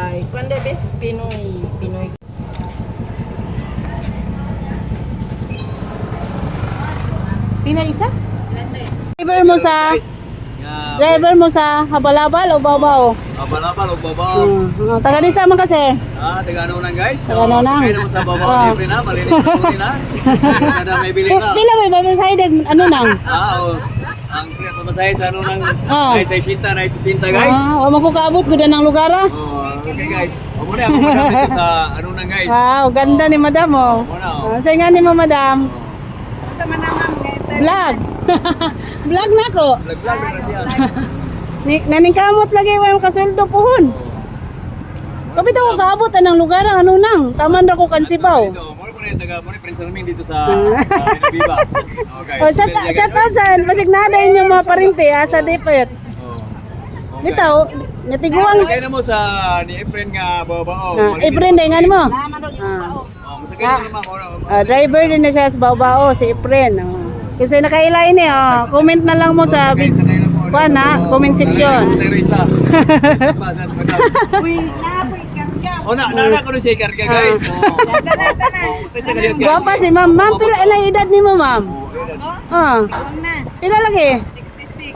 kay kuande be Pinoy. Pinoy isa? Driver mo sa Habalabal o Baobao? Abal-abal o babaw. Taga di sa man ka, sir? Taga nang guys. Taga Nonang. Kaya naman sa babaw libre na, malinis na kunin na. Kada may bili ka. Pila may babasaydag ano nang? Oo. Ang kaya masaya sa ano nang ay sa sinta na sa pinta guys. O magkukaabot gud ng lugar ah. Okay guys. Amo na ako madam dito sa ano nang guys. Wow, ganda ni madam oh. Sa nga ni mo madam. Sa manamam Vlog. Vlog na ko. Vlog na siya. Naningkamot lagi wa kasuldo pohon. Kapit ako kaabot anang lugar ano nang. Taman ra ko kansibaw. Mo na taga mo ni Prince Armin dito sa Viva. Okay. O sa tasan basig nada inyo mga parinti sa depet. Bitaw, natiguang Kaya na mo sa ni Efren nga babao. Efren day ngan mo. Driver din na siya sa Baobao, si Efren. Kasi nakailain eh, comment na lang mo sa comment section. Uy, napoy karga. Na ko si karga guys. Guwapa si ma'am. Ma'am, pila na edad ni mo ma'am? Pila lagi?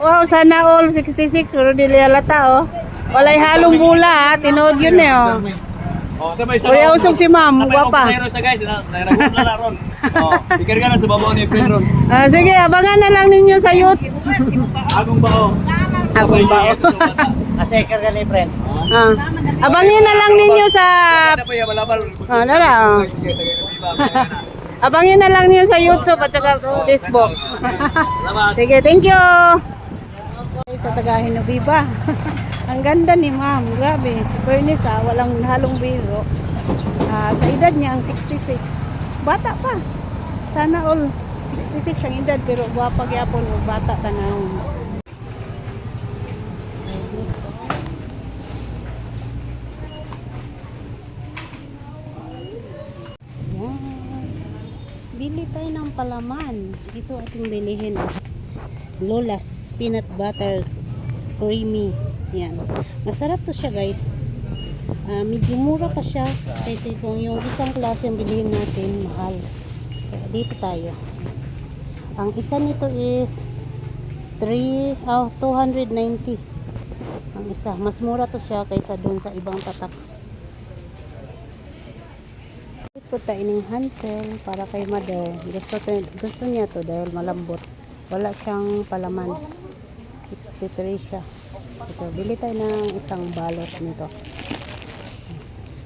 66. Wow, sana all 66. Pero dili halata oh. Walay halong bula tinood yun eh oh. Kuya usog si ma'am, guwapa. Sa guys, naragot na ron. Ikarga na sa babaw ni Efren ron. Sige, abangan na lang ninyo sa YouTube. Agong bao. Agong bao. Asa ikarga ni Efren. Abangin na lang ninyo sa Dara. Abangin na lang ninyo sa YouTube at saka Facebook. Sige, thank you. Sa taga Hinoviva. Ang ganda ni ma'am, grabe. Fairness walang halong biro. Sa edad niya ang 66. Bata pa. Sana all 66 ang edad pero guwapa gyapon o bata tanawon. Bili tayo ng palaman. Ito ating bilihin. Lola's peanut butter creamy. Yan. Masarap to siya guys. Medyo mura pa siya kasi kung yung isang klase ang bilihin natin mahal. Kaya dito tayo. Ang isa nito is 290. Ang isa. Mas mura to siya kaysa doon sa ibang tatak. Ito tayo ng Hansel para kay mother. Gusto niya to dahil malambot. Wala siyang palaman. 63 siya. Ito, bili tayo ng isang balot nito.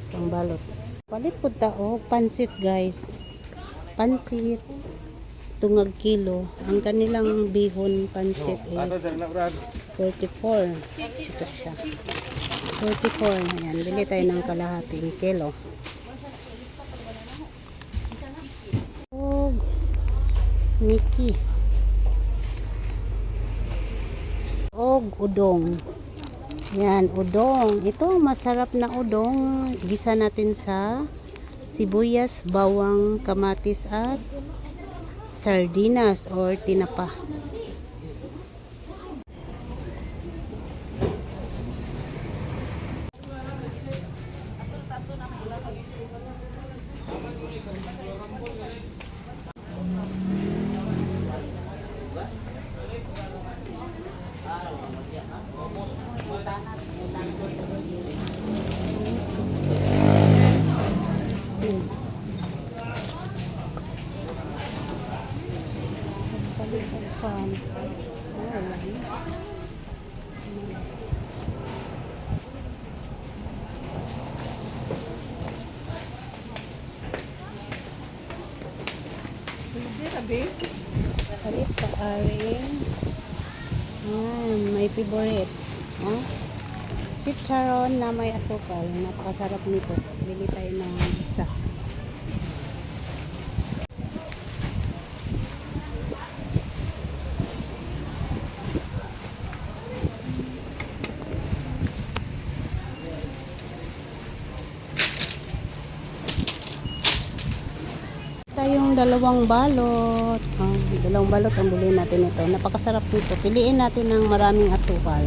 Isang balot. Palit po tao, pansit guys. Pansit. Tungag kilo. Ang kanilang bihon pansit is 44. Ito siya. 44. Ayan, bili tayo ng kalahating kilo. Miki. Udong. Yan, udong. Ito masarap na udong. Gisa natin sa sibuyas, bawang, kamatis at sardinas or tinapa. Palit pa aring. May favorite. Chicharon na may asukal. Napakasarap nito. Bili tayo ng isa. Tayong dalawang balot. Dalawang balot ang bilhin natin ito. Napakasarap nito. Piliin natin ng maraming asukal.